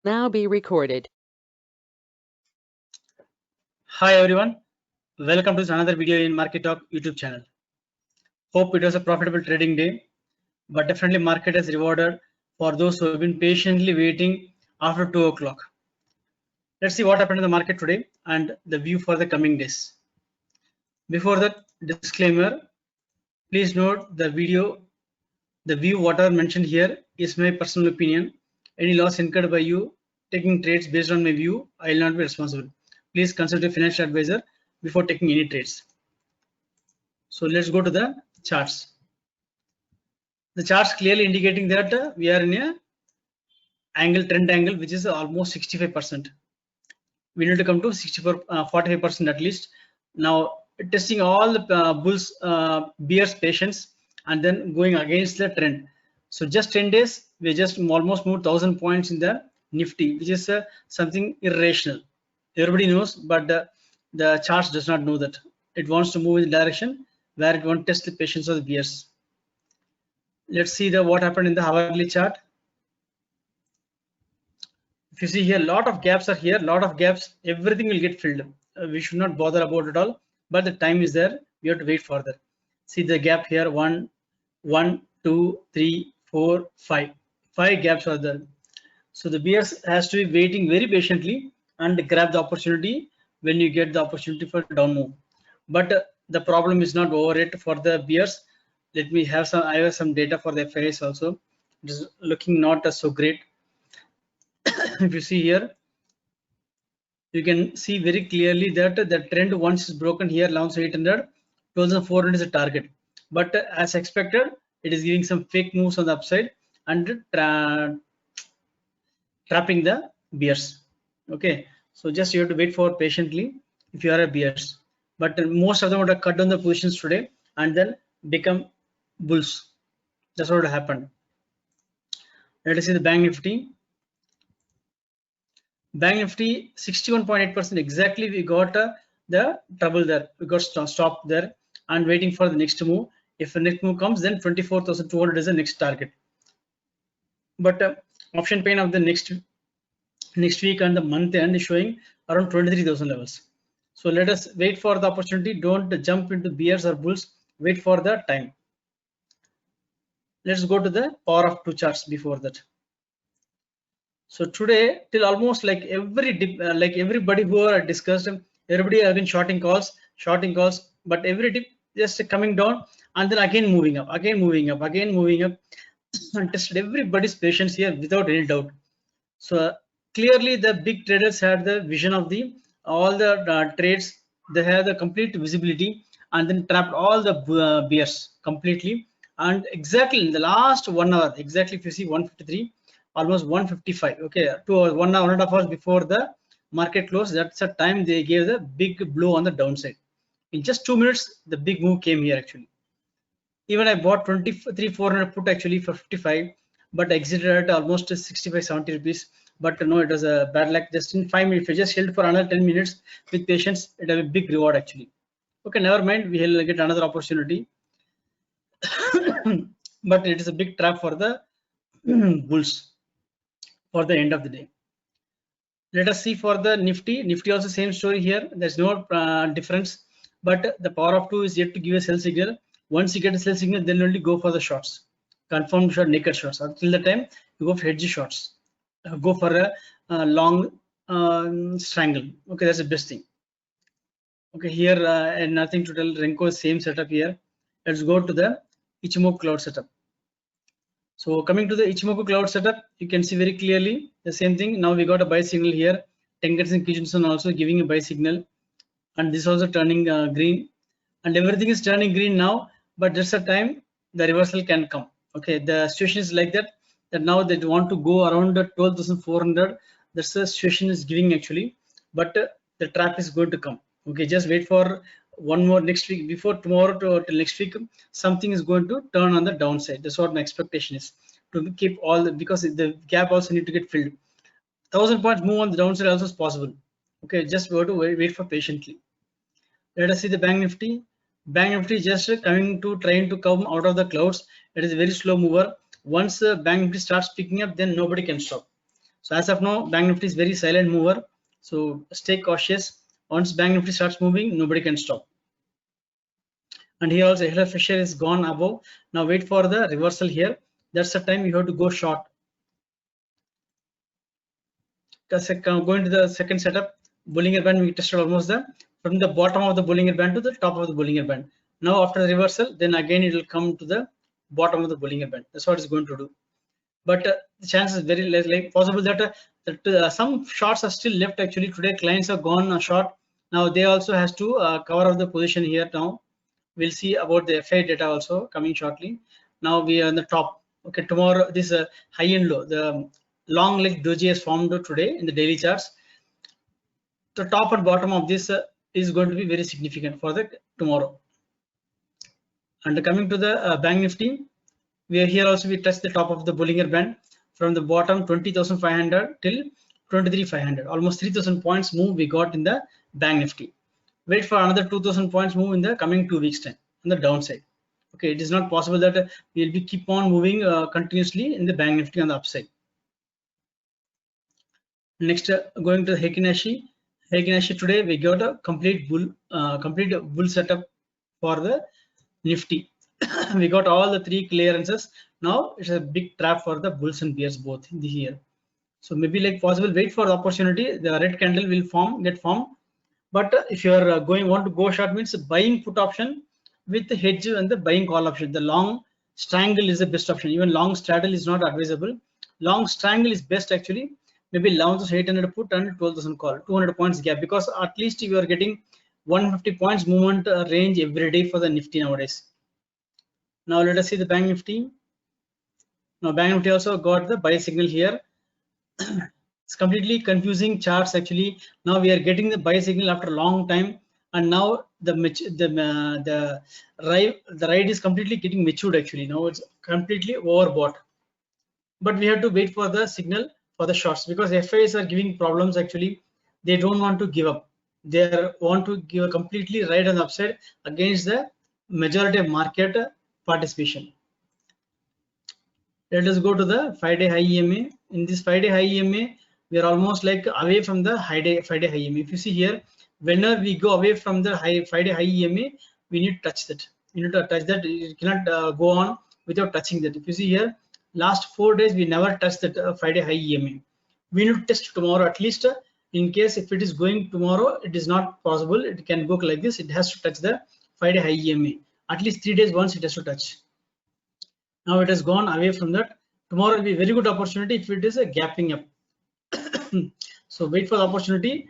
Now be recorded. Hi everyone, welcome to another video in Market Talk YouTube channel. Hope it was a profitable trading day, but definitely market has rewarded for those who have been patiently waiting after 2 o'clock. Let's see what happened in the market today and the view for the coming days. Before that, disclaimer, please note the view whatever mentioned here is my personal opinion. Any loss incurred by you taking trades based on my view, I will not be responsible. Please consult a financial advisor before taking any trades. So let's go to the charts. The charts clearly indicating that we are in a trend angle which is almost 65%. We need to come to 45% at least. Now testing all the bears patience and then going against the trend. So just 10 days we just almost moved 1000 points in the Nifty, which is something irrational. Everybody knows, but the charts does not know that. It wants to move in the direction where it wants to test the patience of the bears. Let's see what happened in the hourly chart. If you see here, lot of gaps are here, lot of gaps, everything will get filled. We should not bother about it all, but the time is there. We have to wait for that. See the gap here, 1, 2, 3, 4, 5. 5 gaps are there. So the bears has to be waiting very patiently and grab the opportunity when you get the opportunity for down move. But the problem is not over yet for the bears. Let me have some. I have some data for the FIS also. It is looking not so great. If you see here, you can see very clearly that the trend once is broken here, around 800, 12,400 is a target. But as expected, it is giving some fake moves on the upside and trapping the bears. Okay, so just you have to wait for patiently if you are a bears. But most of them would have cut down the positions today and then become bulls. That's what happened. Let us see the Bank Nifty. Bank Nifty 61.8% exactly. We got the trouble there. We got stopped there and waiting for the next move. If the next move comes, then 24,200 is the next target. But option pain of the next week and the month end is showing around 23,000 levels. So let us wait for the opportunity. Don't jump into bears or bulls. Wait for the time. Let's go to the power of two charts before that. So today, till almost like every dip, like everybody who are discussed, everybody have been shorting calls, but every dip just coming down and then again moving up, and tested everybody's patience here without any doubt. So clearly, the big traders had the vision of all the trades. They have the complete visibility and then trapped all the bears completely. And exactly in the last 1 hour, exactly if you see 153. Almost 155. Okay, 2 hours, 1 hour, 1.5 hours before the market close. That's the time they gave the big blow on the downside. In just 2 minutes, the big move came here actually. Even I bought 400 put actually for 55, but exited at almost 65, 70 rupees. But no, it was a bad luck. Just in 5 minutes, if you just held for another 10 minutes with patience, it have a big reward actually. Okay, never mind. We'll get another opportunity. But it is a big trap for the bulls for the end of the day. Let us see for the Nifty. Nifty also same story here. There's no difference, but the power of two is yet to give a sell signal. Once you get a sell signal, then only go for the shorts, confirmed short, naked shorts. Until the time you go for hedge shorts, go for a long strangle. Okay, that's the best thing. Okay, here and nothing to tell. Renko same setup here. Let's go to the Ichimoku cloud setup. So coming to the Ichimoku cloud setup, you can see very clearly the same thing. Now we got a buy signal here. Tenkan-sen Kijun-sen also giving a buy signal, and this also turning green, and everything is turning green now. But just a time the reversal can come. Okay, the situation is like that. That now they want to go around 12,400. That's the situation is giving actually, but the trap is going to come. Okay, just wait for one more next week. Before tomorrow till next week, something is going to turn on the downside. That's what my expectation is, to keep all the, because the gap also need to get filled. 1,000 points move on the downside also is possible. Okay, just go to wait for patiently. Let us see the Bank Nifty. Bank Nifty just trying to come out of the clouds. It is a very slow mover. Once Bank Nifty starts picking up, then nobody can stop. So as of now, Bank Nifty is very silent mover. So stay cautious. Once Bank Nifty starts moving, nobody can stop. And here also Hella Fisher is gone above. Now wait for the reversal here. That's the time you have to go short. Going to the second setup, Bollinger Band, we tested almost from the bottom of the Bollinger Band to the top of the Bollinger Band. Now after the reversal, then again it will come to the bottom of the Bollinger Band. That's what it's going to do. But the chance is very less, like possible that some shorts are still left actually. Today clients have gone short. Now they also has to cover up the position here. Now we'll see about the FI data also coming shortly. Now we are on the top. Okay, tomorrow this high and low. The long leg doji has formed today in the daily charts. The top and bottom of this is going to be very significant for the tomorrow. And coming to the Bank Nifty, we are here also we touch the top of the Bollinger Band from the bottom 20,500 till 23,500. Almost 3,000 points move we got in the Bank Nifty. Wait for another 2,000 points move in the coming 2 weeks time on the downside. Okay, it is not possible that we will be keep on moving continuously in the Bank Nifty on the upside. Next, going to Heikin Ashi. Heikin Ashi today we got a complete bull setup for the Nifty. We got all the 3 clearances. Now it's a big trap for the bulls and bears both in the here. So maybe like possible wait for the opportunity. The red candle will get formed. But if you are want to go short, means buying put option with the hedge and the buying call option. The long strangle is the best option. Even long straddle is not advisable. Long strangle is best actually. Maybe 11,800 put and 12,000 call, 200 points gap, because at least you are getting 150 points movement range every day for the Nifty nowadays. Now let us see the Bank Nifty. Now Bank Nifty also got the buy signal here. It's completely confusing charts actually. Now we are getting the buy signal after a long time, and now the ride is completely getting matured actually. Now it's completely overbought. But we have to wait for the signal for the shorts, because FIs are giving problems actually. They don't want to give up. They want to give a completely ride on the upside against the majority of market participation. Let us go to the 5-day high EMA. In this 5-day high EMA, we are almost like away from the 5-day high EMA. If you see here, whenever we go away from the 5-day high EMA, we need to touch that. You need to touch that. You cannot go on without touching that. If you see here, last 4 days we never touched that 5-day high EMA. We need to test tomorrow at least. In case if it is going tomorrow, it is not possible. It can go like this. It has to touch the 5-day high EMA. At least 3 days once it has to touch. Now it has gone away from that. Tomorrow will be a very good opportunity if it is a gapping up. So wait for the opportunity.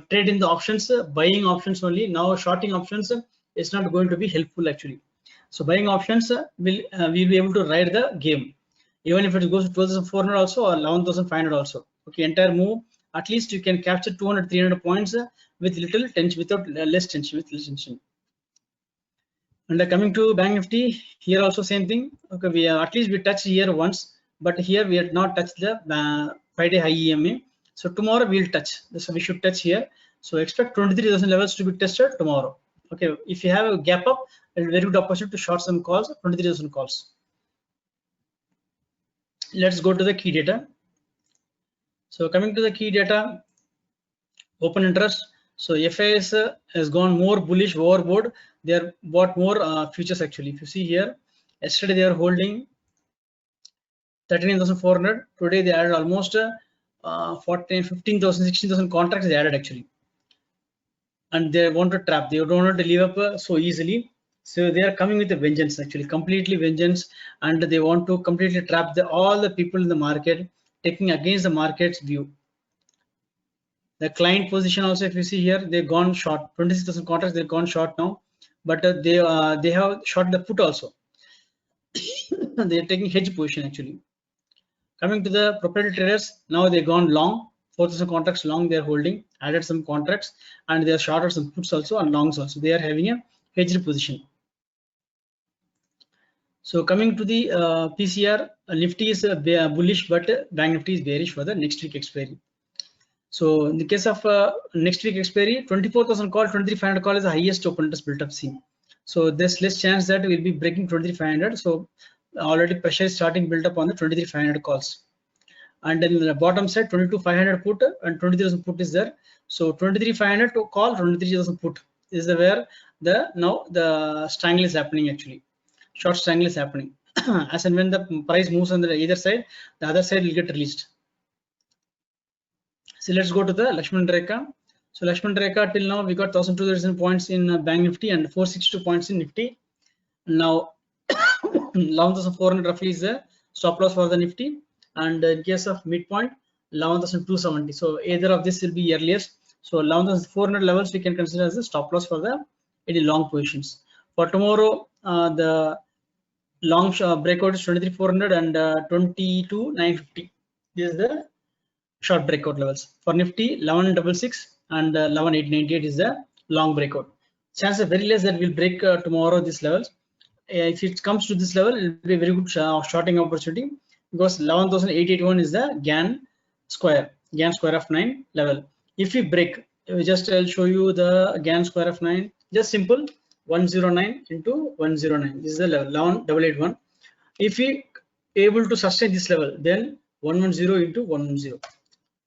Trade in the options, buying options only. Now shorting options is not going to be helpful actually. So buying options will be able to ride the game, even if it goes to 12,400 also or 11,500 also. Okay, entire move. At least you can capture 200, 300 points with little tension, without less tension, with less tension. And coming to Bank Nifty, here also same thing. Okay, we at least we touched here once, but here we had not touched the 5-day high EMA. So tomorrow we'll touch. So we should touch here. So expect 23,000 levels to be tested tomorrow. Okay, if you have a gap up, a very good opportunity to short some calls, 23,000 calls. Let's go to the key data. So coming to the key data, open interest. So FIS has gone more bullish overboard. They are bought more futures actually. If you see here, yesterday they are holding 39,400. Today they added almost 15,000, 16,000 contracts they added actually. And they want to trap. They don't want to leave up so easily. So they are coming with a vengeance actually, completely vengeance, and they want to completely trap all the people in the market, taking against the market's view. The client position also, if you see here, they've gone short. 26,000 contracts they've gone short now, but they have short the put also. They are taking hedge position actually. Coming to the proprietary traders, now they've gone long. 4,000 contracts long they are holding, added some contracts, and they are shorted some puts also and longs also. They are having a hedged position. So coming to the PCR, Nifty is bullish, but Bank Nifty is bearish for the next week expiry. So in the case of next week expiry, 24,000 call, 23,500 call is the highest open interest built up seen. So there's less chance that we'll be breaking 23,500. So already pressure is starting built up on the 23,500 calls. and then the bottom side 22,500 put and 23,000 put is there. So 23,500 to call, 23,000 put is the where the now the strangle is happening actually. Short strangle is happening. As and when the price moves on the either side, the other side will get released. So let's go to the Lakshman Rekha. So Lakshman Rekha till now we got 1,200 points in Bank Nifty and 462 points in Nifty. Now 11,400 roughly is the stop loss for the Nifty, and in case of midpoint 11,270. So either of this will be earliest. So 11,400 levels we can consider as a stop loss for the any long positions. For tomorrow, the long breakout is 23,400 and 22,950. This is the short breakout levels. For Nifty 11,666 and 11,898 is the long breakout. Chances are very less that we'll break tomorrow these levels. If it comes to this level, it will be a very good shorting opportunity, because 11,881 is the Gann square of 9 level. If we break, I'll show you the Gann square of 9. Just simple 109 into 109. This is the level 11,881. If we able to sustain this level, then 110 into 110.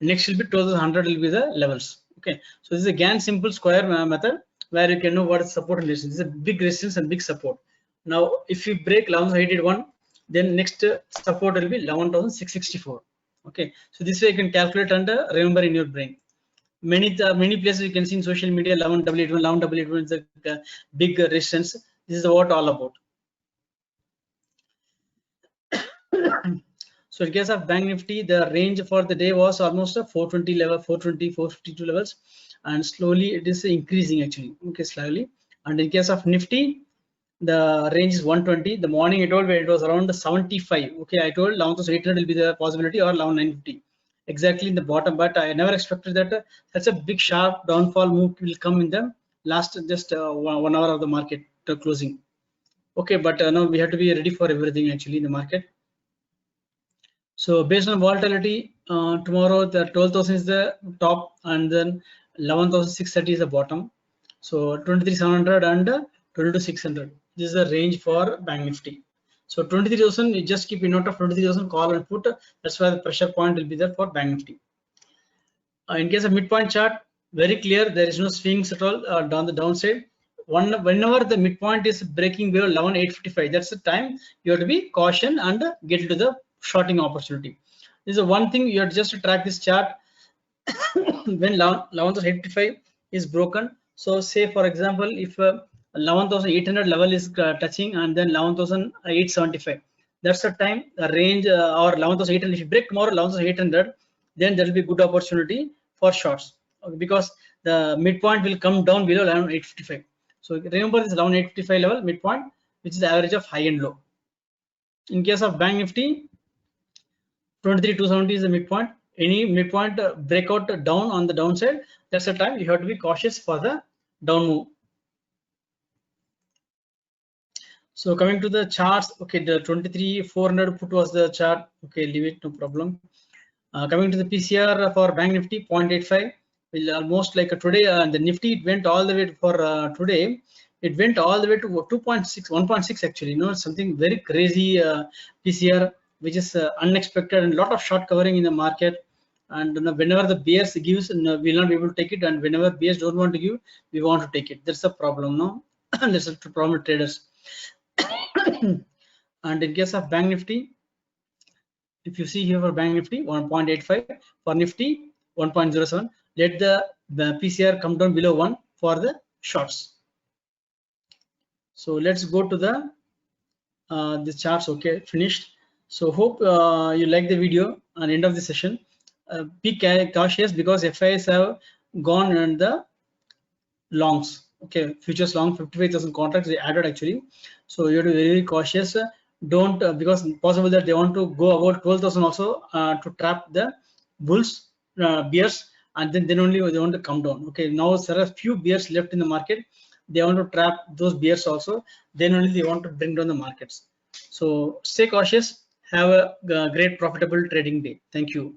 Next will be 12,100 will be the levels. Okay, so this is a Gann simple square method where you can know what is support and resistance. This is a big resistance and big support. Now, if we break 11,881, then next support will be 11,664. Okay, so this way you can calculate and remember in your brain. Many places you can see in social media 11,881 is a big resistance. This is what all about. So in case of Bank Nifty, the range for the day was almost a 420 level, 420, 452 levels, and slowly it is increasing actually. Okay, slowly. And in case of Nifty, the range is 120. The morning I told it was around 75. Okay, I told 11,800 will be the possibility, or 11,950 exactly in the bottom, but I never expected that such a big sharp downfall move will come in the last just 1 hour of the market closing. Okay, but now we have to be ready for everything actually in the market. So based on volatility, tomorrow the 12,000 is the top, and then 11,630 is the bottom. So 23,700 and 22,600. This is the range for Bank Nifty. So 23,000, you just keep a note of 23,000 call and put. That's why the pressure point will be there for Bank Nifty. In case of midpoint chart, very clear, there is no swings at all down the downside. Whenever the midpoint is breaking below 11,855, that's the time you have to be caution and get into the shorting opportunity. This is the one thing you have just to track this chart. When 11,855 is broken, so say for example, if 11,800 level is touching and then 11,875, that's the time the range or 11,800. If you break tomorrow 11,800, then there will be good opportunity for shorts, because the midpoint will come down below 11,855. So remember this 11,855 level midpoint, which is the average of high and low. In case of Bank Nifty, 23,270 is the midpoint. Any midpoint breakout down on the downside, that's the time you have to be cautious for the down move. So coming to the charts, okay, the 23,400 put was the chart. Okay, leave it, no problem. Coming to the PCR for Bank Nifty, 0.85. Will almost like today, the Nifty it went all the way for today. It went all the way to 2.6, 1.6 actually. You know, something very crazy PCR, which is unexpected, and a lot of short covering in the market. And whenever the bears gives, we'll not be able to take it, and whenever bears don't want to give, we want to take it. That's the problem, no? That's the problem with traders. And in case of Bank Nifty, if you see here for Bank Nifty 1.85, for Nifty 1.07. Let the PCR come down below 1 for the shorts. So let's go to the charts. Okay, finished. So hope you like the video. And end of the session, be cautious, because FIs have gone on the longs. Okay, futures long 55,000 contracts they added actually. So you have to be very cautious. Don't because possible that they want to go about 12,000 also to trap the bulls, bears, and then only they want to come down. Okay, now there are few bears left in the market. They want to trap those bears also. Then only they want to bring down the markets. So stay cautious. Have a great profitable trading day. Thank you.